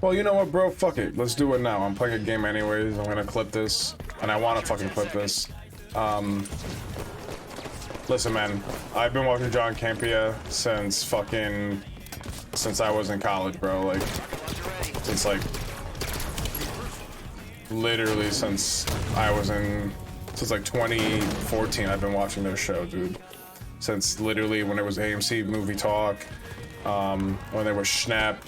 Well, you know what, bro? Fuck it. Let's do it now. I'm playing a game anyways. I'm gonna clip this, and I want to fucking clip this. Listen, man. I've been watching John Campea since I was in college, bro. Like, since like literally since like 2014. I've been watching their show, dude. Since literally when it was AMC Movie Talk, when there was Schnepp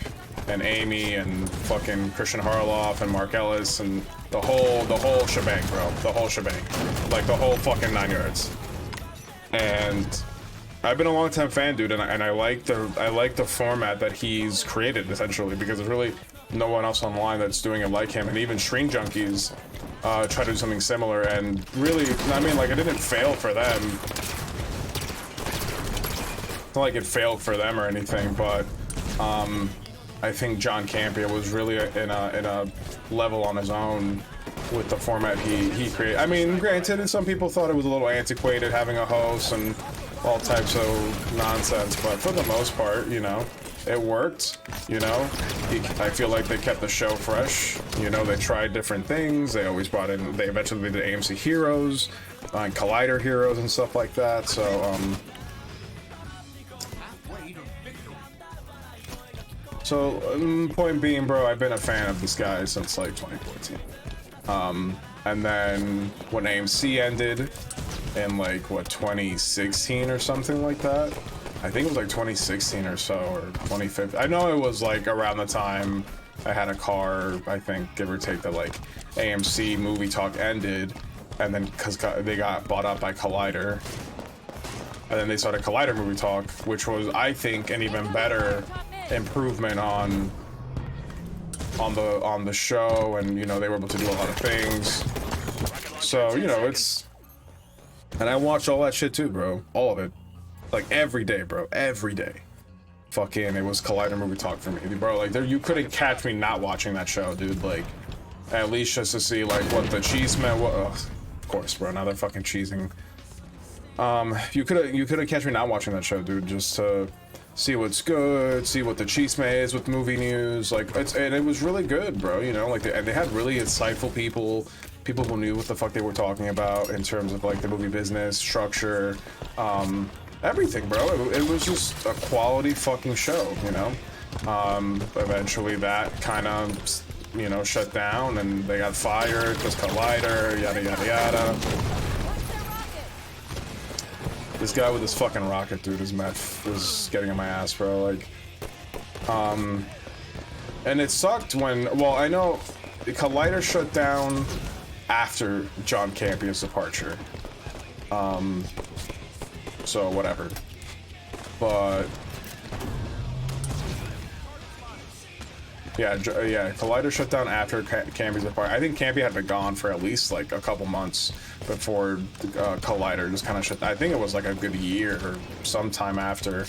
and Amy and fucking Christian Harloff and Mark Ellis and the whole shebang, bro. The whole shebang. Like the whole fucking 9 yards. And I've been a long time fan, dude, and I like the format that he's created essentially, because there's really no one else online that's doing it like him. And even Stream Junkies try to do something similar, and really, I mean, like, it didn't fail for them. It's not like it failed for them or anything, but I think John Campea was really in a level on his own with the format he created. I mean, granted, some people thought it was a little antiquated having a host and all types of nonsense, but for the most part, you know, it worked. You know, I feel like they kept the show fresh. You know, they tried different things. They always brought in. They eventually did AMC Heroes and Collider Heroes and stuff like that. So, point being, bro, I've been a fan of this guy since like 2014. And then when AMC ended in like what, 2016 or something like that. I think it was like 2016 or so, or 2015. I know it was like around the time I had a car, I think, give or take, that like AMC Movie Talk ended, and then because they got bought up by Collider, and then they started Collider Movie Talk, which was, I think, an even better improvement on the show, and you know, they were able to do a lot of things. So, you know, and I watched all that shit too, bro. All of it. Like every day, bro. Every day. Fucking, it was Collider Movie Talk for me, bro. Like, you couldn't catch me not watching that show, dude. Like, at least just to see like what the cheese meant. Of course, bro. Now they're fucking cheesing. You couldn't catch me not watching that show, dude. Just to see what's good, see what the chisme is with movie news. Like, and it was really good, bro. You know, like and they had really insightful people who knew what the fuck they were talking about in terms of like the movie business structure, everything, bro. It was just a quality fucking show, you know. Eventually that kind of, you know, shut down, and they got fired because Collider, yada yada yada. This guy with his fucking rocket, dude, is getting on my ass, bro. Like, and it sucked when, well, I know Collider shut down after John Campea's departure. So whatever. But yeah, Collider shut down after Campea's departure. I think Campea had been gone for at least like a couple months before Collider just kind of shut. I think it was like a good year or sometime after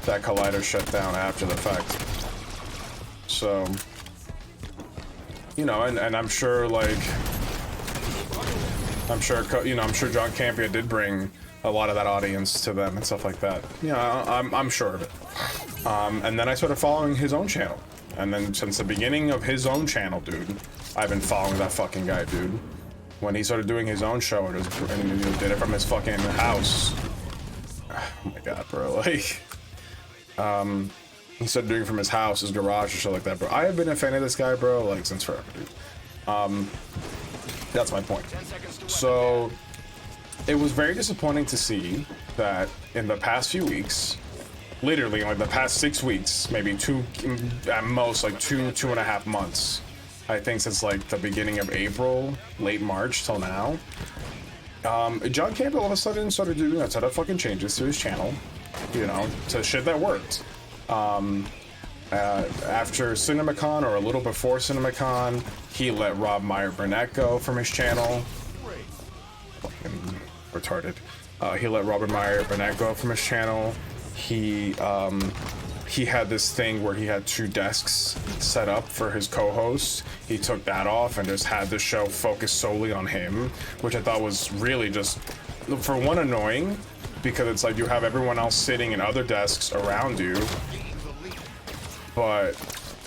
that Collider shut down after the fact. So, you know, and I'm sure like, I'm sure John Campea did bring a lot of that audience to them and stuff like that. Yeah, I'm sure of it. And then I started following his own channel. And then since the beginning of his own channel, dude, I've been following that fucking guy, dude. When he started doing his own show and he did it from his fucking house. Oh my god, bro. Like, he started doing it from his house, his garage, and shit like that, bro. I have been a fan of this guy, bro, like since forever, dude. That's my point. So, it was very disappointing to see that in the past few weeks, literally like the past 6 weeks, maybe at most like two and a half months, I think since like the beginning of April, late March till now, John Campbell all of a sudden started doing a ton of fucking changes to his channel, you know, to shit that worked. After CinemaCon, or a little before CinemaCon, he let Rob Meyer Burnett go from his channel. Fucking retarded. He let Robert Meyer Burnett go from his channel. He had this thing where he had 2 desks set up for his co-host. He took that off and just had the show focus solely on him, which I thought was really just, for one, annoying, because it's like you have everyone else sitting in other desks around you, but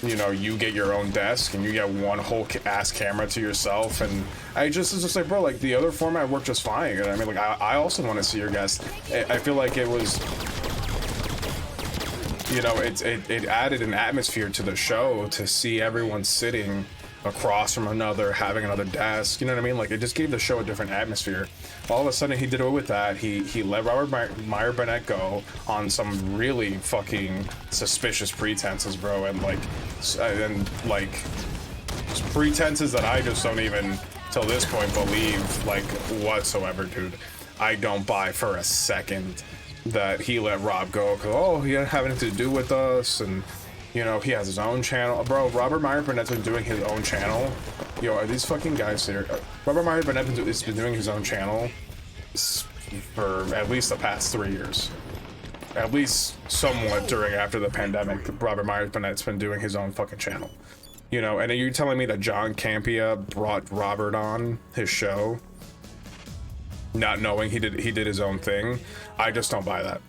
you know, you get your own desk and you get one whole ass camera to yourself, and it's just like, bro, like the other format worked just fine. You know what I mean? Like I also want to see your guests. I feel like it was, you know, it added an atmosphere to the show to see everyone sitting across from another, having another desk, you know what I mean? Like it just gave the show a different atmosphere. All of a sudden he did away with that. He let Robert Meyer Burnett go on some really fucking suspicious pretenses, bro, and like pretenses that I just don't even till this point believe like whatsoever, dude. I don't buy for a second that he let Rob go because, oh, he didn't have anything to do with us, and you know, he has his own channel. Bro, Robert Meyer Burnett's been doing his own channel. Yo, are these fucking guys here? Robert Meyer Burnett has been doing his own channel for at least the past 3 years. At least somewhat after the pandemic, Robert Meyer Burnett's been doing his own fucking channel. You know, and you're telling me that John Campea brought Robert on his show, not knowing he did his own thing? I just don't buy that.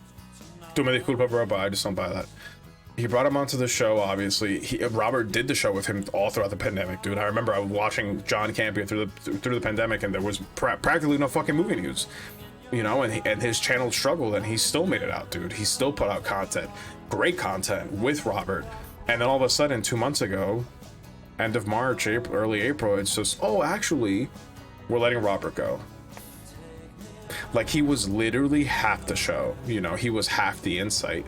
Tu me disculpa, bro, but I just don't buy that. He brought him onto the show, obviously. Robert did the show with him all throughout the pandemic, dude. I remember I was watching John Campea through the pandemic, and there was practically no fucking movie news, you know. And his channel struggled, and he still made it out, dude. He still put out content, great content with Robert. And then all of a sudden, 2 months ago, end of March, early April, it's just, oh, actually, we're letting Robert go. Like he was literally half the show, you know. He was half the insight.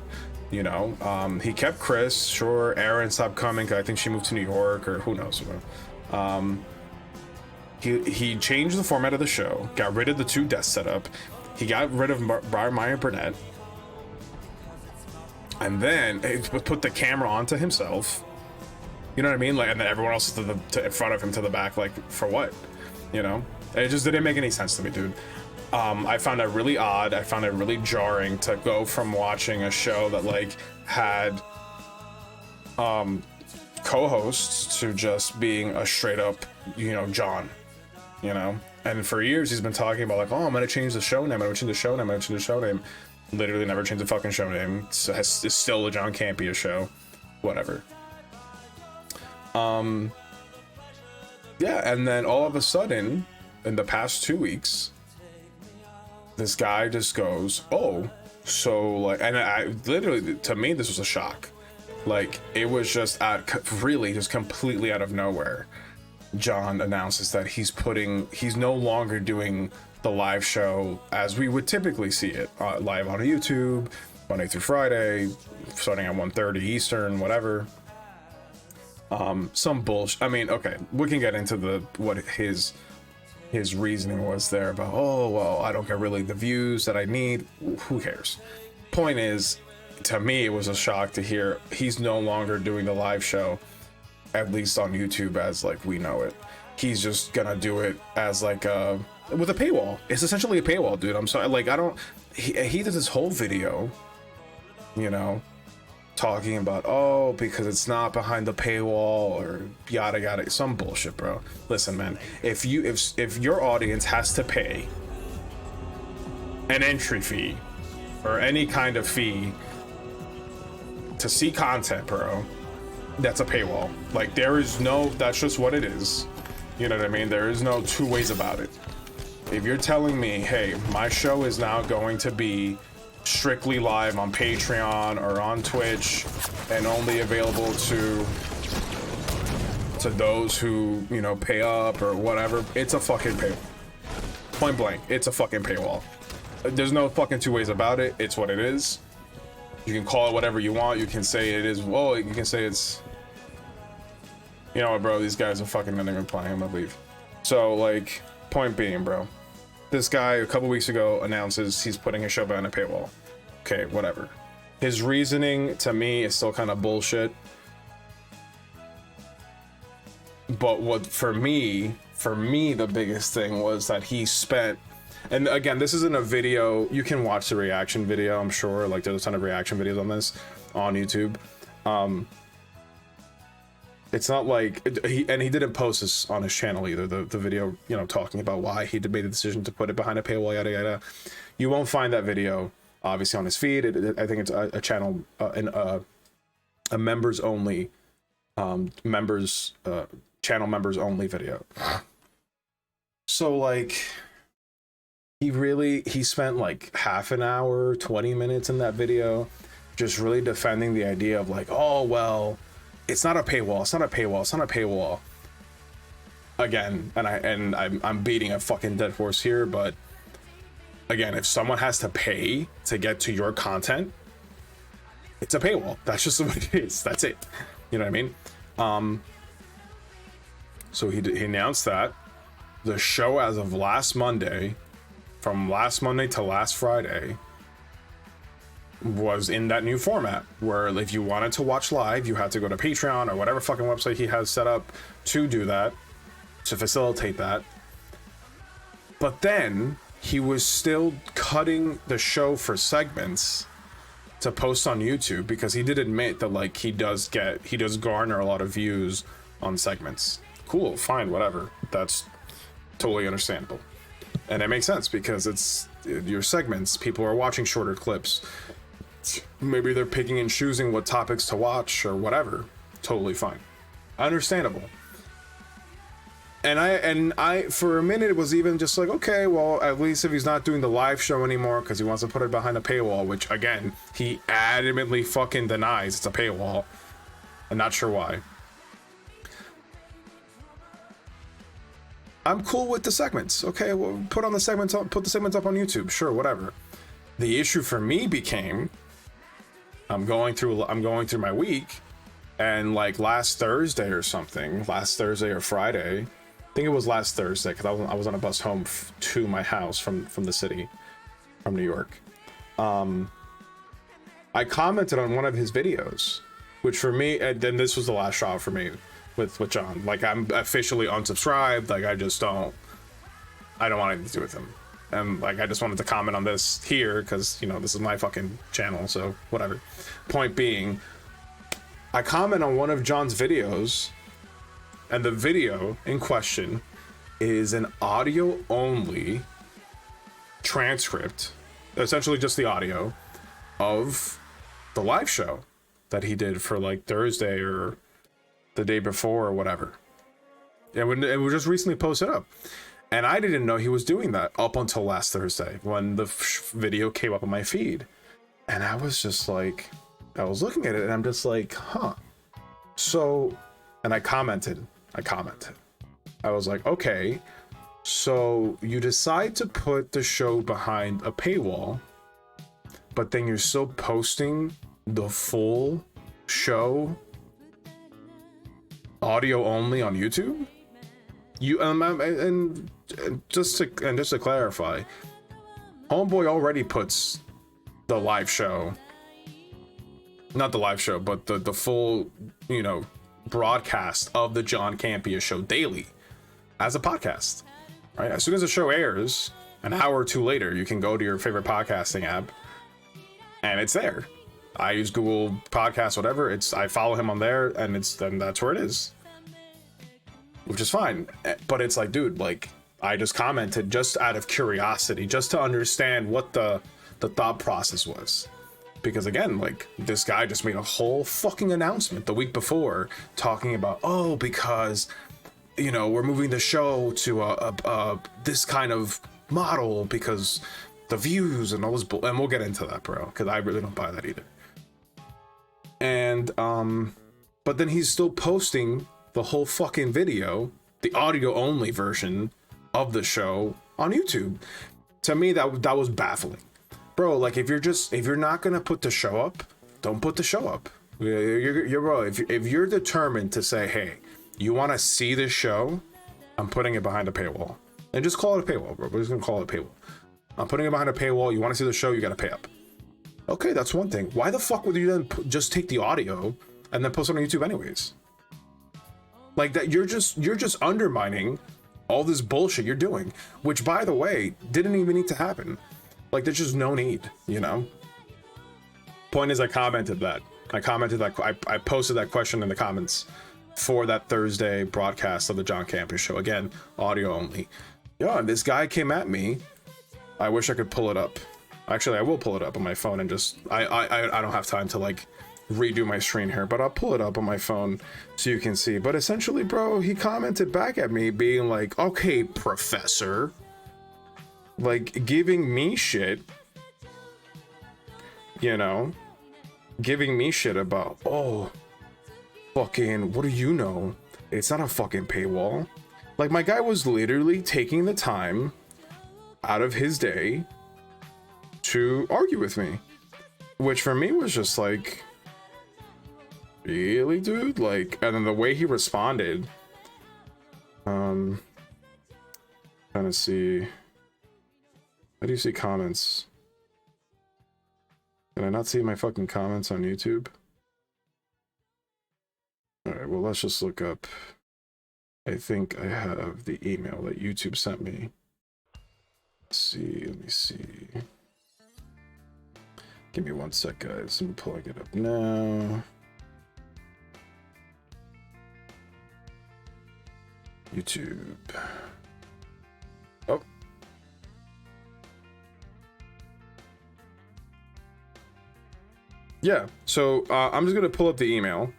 You know, he kept Chris. Sure, Aaron stopped coming. I think she moved to New York, or who knows. He changed the format of the show, got rid of the 2 desk setup. He got rid of Robert Meyer Burnett, and then put the camera onto himself. You know what I mean? Like, and then everyone else in front of him to the back. Like, for what? You know, it just didn't make any sense to me, dude. I found it really odd. I found it really jarring to go from watching a show that like had co-hosts to just being a straight up, you know, John, you know. And for years he's been talking about like, oh, I'm gonna change the show name. I'm gonna change the show name. I'm gonna change the show name. Literally never changed the fucking show name. It's still a John Campea show. Whatever. Yeah, and then all of a sudden, in the past 2 weeks, this guy just goes, oh, so like, and I literally, to me, this was a shock. Like, it was just really just completely out of nowhere. John announces that he's no longer doing the live show as we would typically see it, live on YouTube, Monday through Friday, starting at 1:30 Eastern, whatever. Some bullshit. I mean, okay, we can get into what his reasoning was there about, oh, well, I don't get really the views that I need. Who cares? Point is, to me, it was a shock to hear he's no longer doing the live show, at least on YouTube as like we know it. He's just gonna do it as like with a paywall. It's essentially a paywall, dude. I'm sorry, like he did this whole video, you know, talking about, oh, because it's not behind the paywall or yada yada, some bullshit, bro. Listen, man, if your audience has to pay an entry fee or any kind of fee to see content, bro, that's a paywall. Like, that's just what it is. You know what I mean? There is no two ways about it. If you're telling me, hey, my show is now going to be strictly live on Patreon or on Twitch and only available to those who, you know, pay up or whatever, it's a fucking paywall. Point blank, it's a fucking paywall. There's no fucking two ways about it. It's what it is. You can call it whatever you want. You can say it is, well, you can say it's, you know what, bro, these guys are fucking not even playing. I'm gonna leave. So, like, point being, bro, this guy a couple weeks ago announces he's putting his show behind a paywall. Okay, whatever. His reasoning to me is still kind of bullshit. But what for me, the biggest thing was that he spent, and again, this isn't a video. You can watch the reaction video, I'm sure. Like, there's a ton of reaction videos on this on YouTube. It's not like he didn't post this on his channel either. The video, you know, talking about why he made the decision to put it behind a paywall, yada yada. You won't find that video obviously on his feed. I think it's a channel, a members only, channel members only video. So like, he spent like half an hour, 20 minutes in that video, just really defending the idea of like, oh, well, it's not a paywall. It's not a paywall. It's not a paywall. Again, and I'm beating a fucking dead horse here, but again, if someone has to pay to get to your content, it's a paywall. That's just what it is. That's it. You know what I mean? So he announced that the show as of last Monday, from last Monday to last Friday, was in that new format where if you wanted to watch live, you had to go to Patreon or whatever fucking website he has set up to do that, to facilitate that. But then he was still cutting the show for segments to post on YouTube, because he did admit that like he does garner a lot of views on segments. Cool, fine, whatever. That's totally understandable. And it makes sense because it's your segments. People are watching shorter clips. Maybe they're picking and choosing what topics to watch or whatever. Totally fine. Understandable. And I for a minute it was even just like, okay, well, at least if he's not doing the live show anymore because he wants to put it behind a paywall, which again, he adamantly fucking denies it's a paywall. I'm not sure why. I'm cool with the segments. Okay, well, put the segments up on YouTube. Sure, whatever. The issue for me became, I'm going through my week, and like last Thursday or Friday, I think it was last Thursday, because I was on a bus home to my house from the city, from New York. I commented on one of his videos, which for me, and then this was the last straw for me with John. Like, I'm officially unsubscribed. Like, I don't want anything to do with him. And like, I just wanted to comment on this here because, you know, this is my fucking channel, so whatever. Point being, I comment on one of John's videos, and the video in question is an audio only transcript, essentially just the audio of the live show that he did for like Thursday or the day before or whatever. It was just recently posted up. And I didn't know he was doing that up until last Thursday when the video came up on my feed. And I was just like, I was looking at it and I'm just like, huh. So, and I commented. I was like, okay, so you decide to put the show behind a paywall, but then you're still posting the full show audio only on YouTube? You and just to clarify, Homeboy already puts the live show, not the live show, but the full, you know, broadcast of the John Campea show daily as a podcast, right? As soon as the show airs, an hour or two later, you can go to your favorite podcasting app and it's there. I use Google Podcasts, whatever. I follow him on there, and that's where it is, which is fine. But it's like, dude, like, I just commented just out of curiosity, just to understand what the thought process was. Because again, like, this guy just made a whole fucking announcement the week before talking about, oh, because, you know, we're moving the show to a this kind of model because the views and all this and we'll get into that, bro, because I really don't buy that either. And but then he's still posting the whole fucking video, the audio only version of the show on YouTube. To me, that was baffling. Bro, like, if you're not gonna put the show up, don't put the show up. You're bro, if you're determined to say, hey, you want to see this show, I'm putting it behind a paywall. And just call it a paywall, bro. We're just gonna call it a paywall. I'm putting it behind a paywall. You want to see the show, you gotta pay up. Okay, that's one thing. Why the fuck would you then just take the audio and then post it on YouTube anyways? Like, that, you're just undermining all this bullshit you're doing, which, by the way, didn't even need to happen. Like, there's just no need, you know? Point is, I commented that. I posted that question in the comments for that Thursday broadcast of the John Campea show. Again, audio only. Yeah, and this guy came at me. I wish I could pull it up. Actually, I will pull it up on my phone and just... I don't have time to, like, redo my screen here, but I'll pull it up on my phone so you can see. But essentially, bro, he commented back at me being like, okay, professor, like giving me shit, you know, giving me shit about, oh, fucking, what do you know? It's not a fucking paywall. Like, my guy was literally taking the time out of his day to argue with me, which for me was just like, really, dude? Like, and then the way he responded, trying to see, how do you see comments? Did I not see my fucking comments on YouTube? All right, well, let's just look up. I think I have the email that YouTube sent me. Let's see, let me see. Give me 1 sec, guys. I'm pulling it up now. YouTube. Oh. Yeah, so I'm just gonna pull up the email.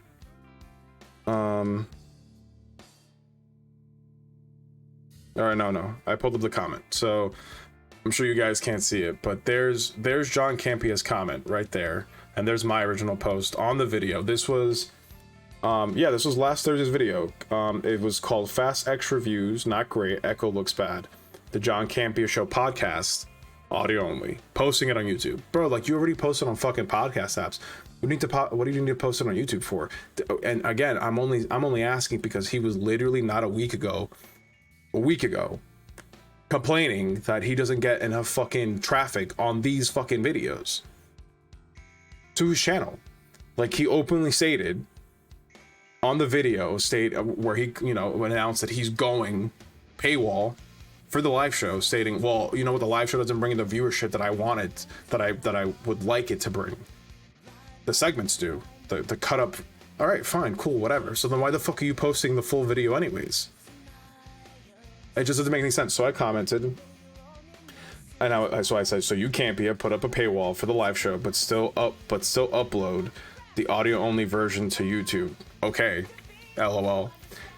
All right, no, I pulled up the comment, so I'm sure you guys can't see it, but there's John Campea's comment right there, and there's my original post on the video. This was, this was last Thursday's video. It was called Fast X Reviews, Not Great, Echo Looks Bad. The John Campea Show podcast, audio only. Posting it on YouTube. Bro, like, you already posted on fucking podcast apps. What do you need to post it on YouTube for? And again, I'm only asking because he was literally not a week ago, complaining that he doesn't get enough fucking traffic on these fucking videos to his channel. Like, he openly stated on the video, where he, you know, announced that he's going paywall for the live show, stating, well, you know what, the live show doesn't bring the viewership that I wanted, that I would like it to bring. The segments do. The cut up. All right, fine, cool, whatever. So then why the fuck are you posting the full video anyways? It just doesn't make any sense. So I commented, and so I said, so you Campea put up a paywall for the live show, but still upload the audio only version to YouTube. Okay, LOL.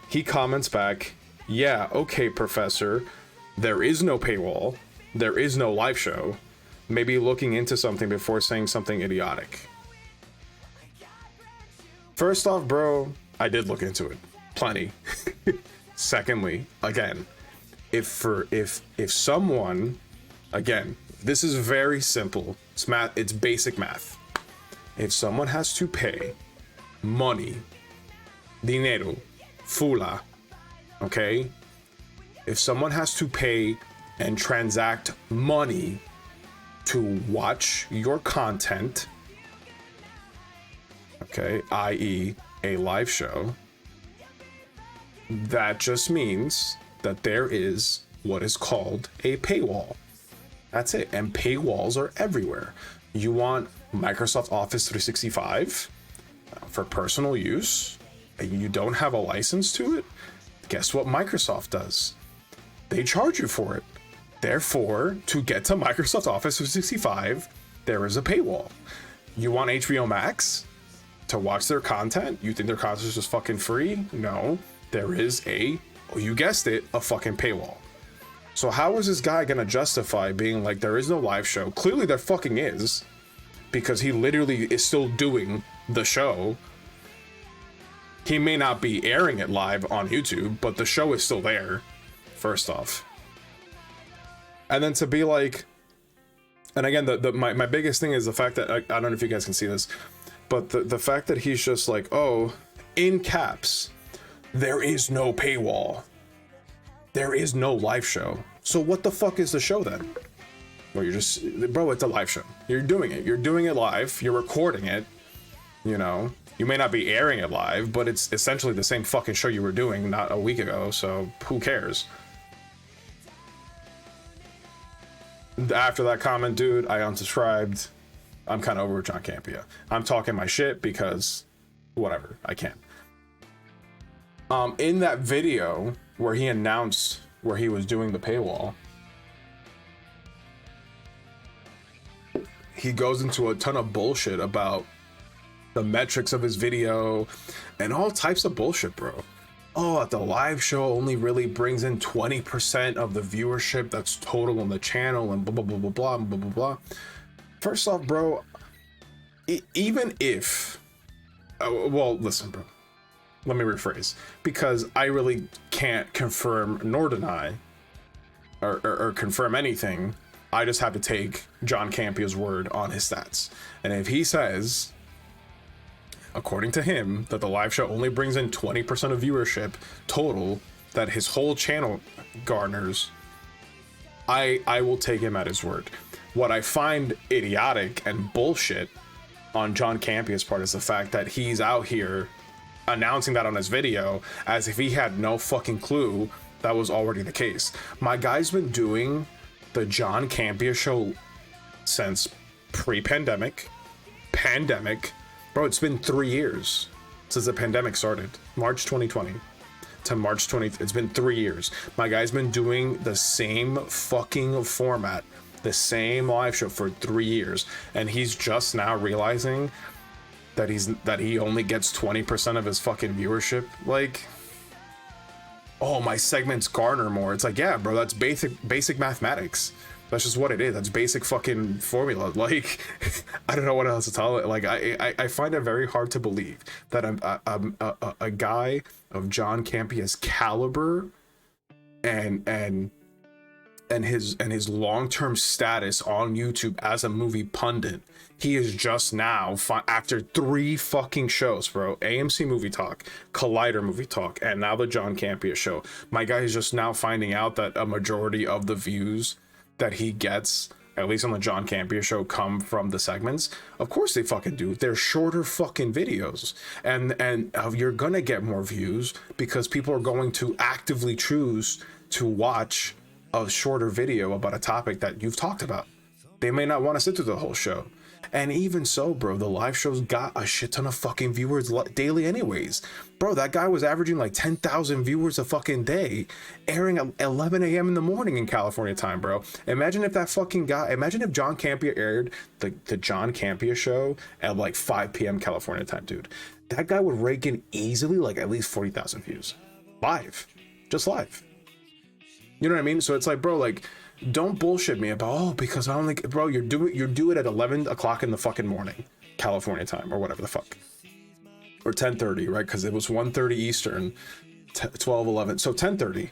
He comments back, yeah, okay, professor. There is no paywall. There is no live show. Maybe looking into something before saying something idiotic. First off, bro, I did look into it. Plenty. Secondly, again, if someone, again, this is very simple. It's math, it's basic math. If someone has to pay money, dinero, fula, okay? If someone has to pay and transact money to watch your content, okay, i.e. a live show, that just means that there is what is called a paywall. That's it. And paywalls are everywhere. You want Microsoft Office 365 for personal use, and you don't have a license to it? Guess what Microsoft does? They charge you for it. Therefore, to get to Microsoft Office 365, there is a paywall. You want HBO Max to watch their content? You think their content is just fucking free? No, there is you guessed it, a fucking paywall. So how is this guy gonna justify being like, there is no live show? Clearly there fucking is, because he literally is still doing the show. He may not be airing it live on YouTube, but the show is still there, first off. And then to be like, and again, my biggest thing is the fact that, I don't know if you guys can see this, but the fact that he's just like, oh, in caps, there is no paywall. There is no live show. So what the fuck is the show then? Well, you're just, bro, it's a live show. You're doing it. You're doing it live. You're recording it. You know, you may not be airing it live, but it's essentially the same fucking show you were doing not a week ago. So who cares? After that comment, dude, I unsubscribed. I'm kind of over John Campea. I'm talking my shit because whatever, I can. In that video where he announced where he was doing the paywall, he goes into a ton of bullshit about the metrics of his video, and all types of bullshit, bro. Oh, the live show only really brings in 20% of the viewership that's total on the channel, and blah blah blah blah blah blah blah blah. First off, bro, even if, well, listen, bro, let me rephrase, because I really can't confirm nor deny or confirm anything. I just have to take John Campea's word on his stats. And if he says, according to him, that the live show only brings in 20% of viewership total that his whole channel garners, I will take him at his word. What I find idiotic and bullshit on John Campea's part is the fact that he's out here announcing that on his video as if he had no fucking clue that was already the case. My guy's been doing the John Campea show since pre-pandemic, pandemic. Bro, it's been 3 years since the pandemic started. March 2020 to March 20. It's been 3 years. My guy's been doing the same fucking format, the same live show for 3 years, and he's just now realizing that he only gets 20% of his fucking viewership. Like, oh, my segments garner more. It's like, yeah, bro, that's basic mathematics. That's just what it is. That's basic fucking formula. Like, I don't know what else to tell it. Like, I find it very hard to believe that a guy of John Campea's caliber and his long-term status on YouTube as a movie pundit, he is just now, after 3 fucking shows, bro, AMC Movie Talk, Collider Movie Talk, and now the John Campea show, my guy is just now finding out that a majority of the views that he gets, at least on the John Campea show, come from the segments. Of course they fucking do. They're shorter fucking videos, and you're gonna get more views because people are going to actively choose to watch a shorter video about a topic that you've talked about. They may not want to sit through the whole show. And even so, bro, the live shows got a shit ton of fucking viewers daily anyways. Bro, that guy was averaging like 10,000 viewers a fucking day, airing at 11 a.m. in the morning in California time, bro. Imagine if that fucking guy, imagine if John Campea aired the John Campea show at like 5 p.m. California time, dude. That guy would rake in easily like at least 40,000 views. Live. Just live. You know what I mean? So it's like, bro, like, don't bullshit me about, oh, because I only, bro, you're do it at 11 o'clock in the fucking morning, California time, or whatever the fuck, or 10:30, right? Because it was 1:30 Eastern, 12, 11, so 10:30.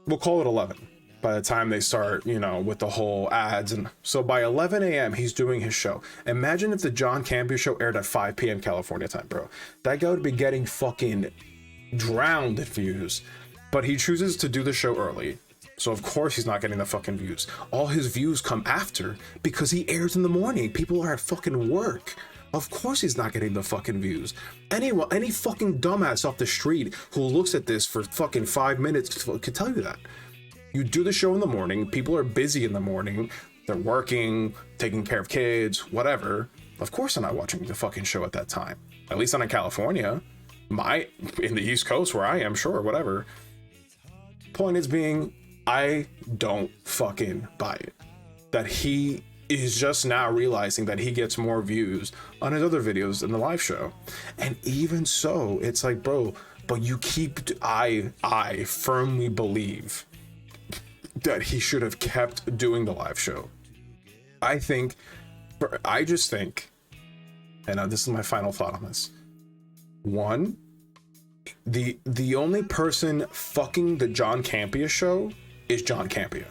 We'll call it 11 by the time they start, you know, with the whole ads, and so by 11 a.m. he's doing his show. Imagine if the John Campea show aired at 5 p.m. California time, bro. That guy would be getting fucking drowned in views, but he chooses to do the show early. So of course he's not getting the fucking views. All his views come after because he airs in the morning. People are at fucking work. Of course he's not getting the fucking views. Any fucking dumbass off the street who looks at this for fucking 5 minutes could tell you that. You do the show in the morning. People are busy in the morning. They're working, taking care of kids, whatever. Of course I'm not watching the fucking show at that time. At least not in California. In the East Coast where I am, sure, whatever. Point is being, I don't fucking buy it. That he is just now realizing that he gets more views on his other videos than the live show. And even so, it's like, bro, but you keep, I firmly believe that he should have kept doing the live show. I just think, and this is my final thought on this. One, the only person fucking the John Campea show is John Campea.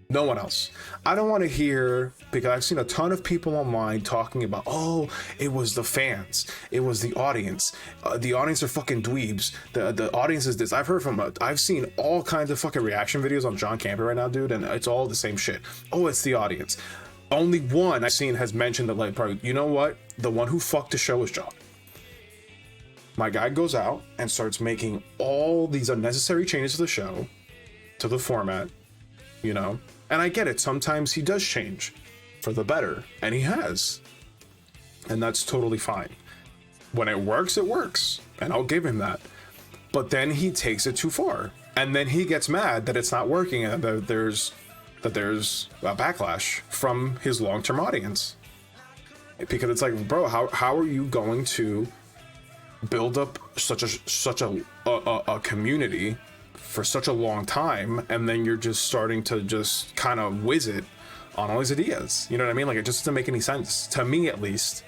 No one else. I don't want to hear, because I've seen a ton of people online talking about, oh, it was the fans, it was the audience. The audience are fucking dweebs. The audience is this. I've seen all kinds of fucking reaction videos on John Campea right now, dude, and it's all the same shit. Oh, it's the audience. Only one I've seen has mentioned that, like, probably, you know what? The one who fucked the show is John. My guy goes out and starts making all these unnecessary changes to the show, to the format, you know, and I get it. Sometimes he does change for the better, and he has, and that's totally fine. When it works, and I'll give him that. But then he takes it too far, and then he gets mad that it's not working, and that there's a backlash from his long-term audience. Because it's like, bro, how are you going to build up such a community for such a long time, and then you're just starting to just kind of whiz it on all these ideas? You know what I mean? Like, it just doesn't make any sense to me, at least,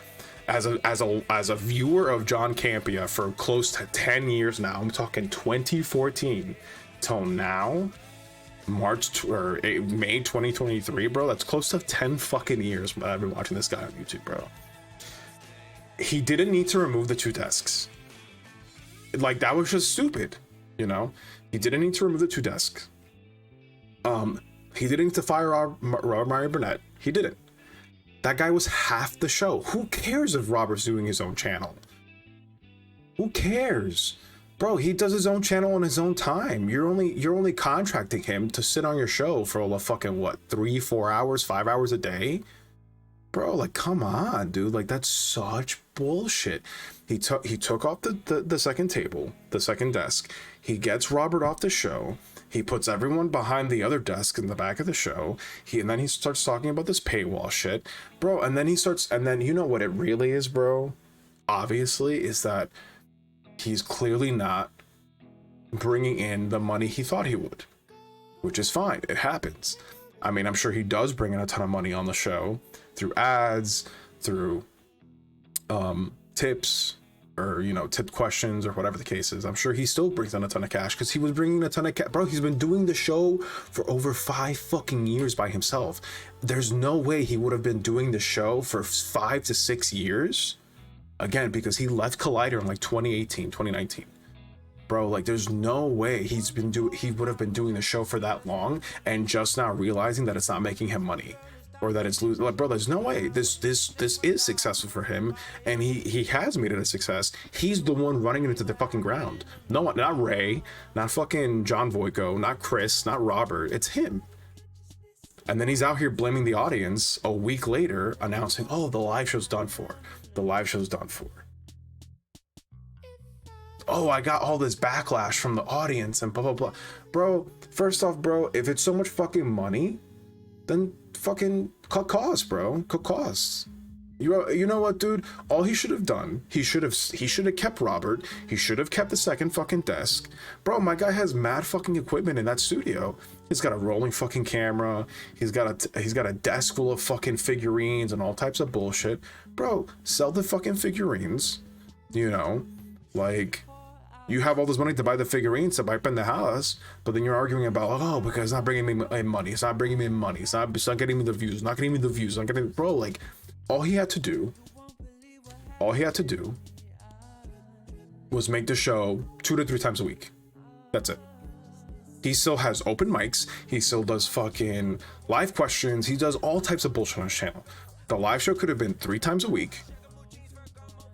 as a viewer of John Campea for close to 10 years now. I'm talking 2014 till now, May 2023, bro. That's close to 10 fucking years I've been watching this guy on YouTube, bro. He didn't need to remove the 2 desks. Like, that was just stupid, you know? He didn't need to remove the 2 desks. He didn't need to fire Robert Mario Burnett. He didn't. That guy was half the show. Who cares if Robert's doing his own channel? Who cares? Bro, he does his own channel on his own time. You're only contracting him to sit on your show for a fucking what, 3, 4 hours, 5 hours a day? Bro, like, come on, dude. Like, that's such bullshit. He took off the second table, the second desk. He gets Robert off the show. He puts everyone behind the other desk in the back of the show. And then he starts talking about this paywall shit, bro. And then you know what it really is, bro? Obviously, is that he's clearly not bringing in the money he thought he would, which is fine. It happens. I mean, I'm sure he does bring in a ton of money on the show through ads, through tips, or, you know, tip questions, or whatever the case is. I'm sure he still brings in a ton of cash, because he was bringing a ton of cash. Bro, he's been doing the show for over 5 fucking years by himself. There's no way he would have been doing the show for 5 to 6 years. Again, because he left Collider in like 2018, 2019. Bro, like, there's no way he would have been doing the show for that long and just now realizing that it's not making him money, or that it's losing. Like, bro, there's no way. This is successful for him, and he has made it a success. He's the one running it into the fucking ground. No one, not Ray, not fucking John Voico, not Chris, not Robert. It's him. And then he's out here blaming the audience a week later, announcing, oh, the live show's done for. The live show's done for. Oh, I got all this backlash from the audience and blah, blah, blah. Bro, first off, bro, if it's so much fucking money, then fucking cut costs, bro. Cut costs. You know what, dude? All he should have done, he should have kept Robert. He should have kept the second fucking desk. Bro, my guy has mad fucking equipment in that studio. He's got a rolling fucking camera. He's got a desk full of fucking figurines and all types of bullshit. Bro, sell the fucking figurines. You know, like, you have all this money to buy the figurines to buy up in the house, but then you're arguing about, oh, because it's not bringing me money. It's not bringing me money. It's not getting me the views. It's not getting me the views. It's not getting, bro, like, all he had to do was make the show 2 to 3 times a week. That's it. He still has open mics. He still does fucking live questions. He does all types of bullshit on his channel. The live show could have been 3 times a week,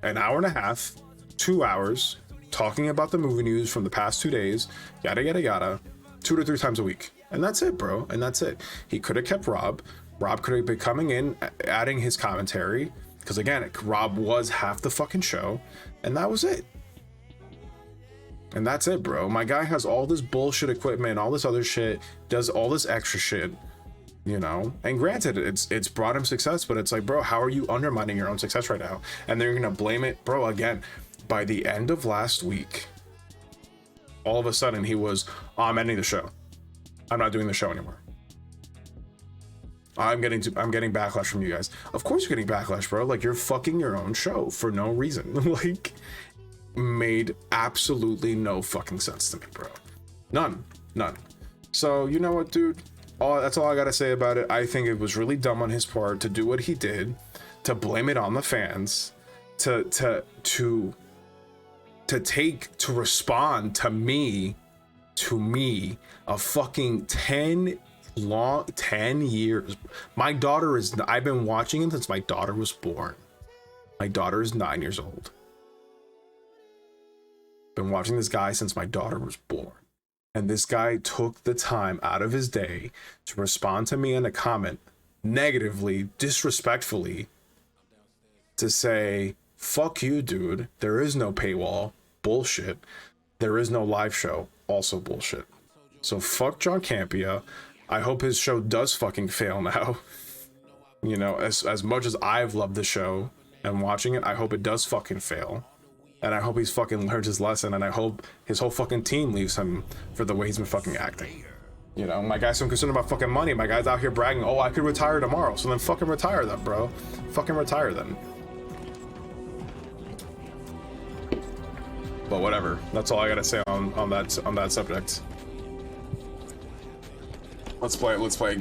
an hour and a half, 2 hours, talking about the movie news from the past 2 days, yada, yada, yada, 2 to 3 times a week. And that's it, bro. And that's it. He could have kept Rob. Rob could have been coming in, adding his commentary, because again, Rob was half the fucking show, and that was it. And that's it, bro. My guy has all this bullshit equipment, all this other shit, does all this extra shit, you know? And granted, it's brought him success, but it's like, bro, how are you undermining your own success right now? And then you're gonna blame it, bro, again. By the end of last week, all of a sudden he was, oh, I'm ending the show. I'm not doing the show anymore. I'm getting backlash from you guys. Of course you're getting backlash, bro. Like, you're fucking your own show for no reason. Like, made absolutely no fucking sense to me, bro. None. So, you know what, dude? That's all I gotta say about it. I think it was really dumb on his part to do what he did, to blame it on the fans, to respond to me, a fucking 10 years. I've been watching him since my daughter was born. My daughter is 9 years old. Been watching this guy since my daughter was born. And this guy took the time out of his day to respond to me in a comment negatively, disrespectfully, to say, fuck you, dude. There is no paywall. Bullshit. There is no live show. Also bullshit. So fuck John Campea. I hope his show does fucking fail now. You know, as much as I've loved the show and watching it, I hope it does fucking fail. And I hope he's fucking learned his lesson, and I hope his whole fucking team leaves him for the way he's been fucking acting. You know, my guy's so concerned about fucking money. My guy's out here bragging, oh, I could retire tomorrow. So then fucking retire then, bro. Fucking retire then. But whatever. That's all I gotta say on that subject. Let's play a game.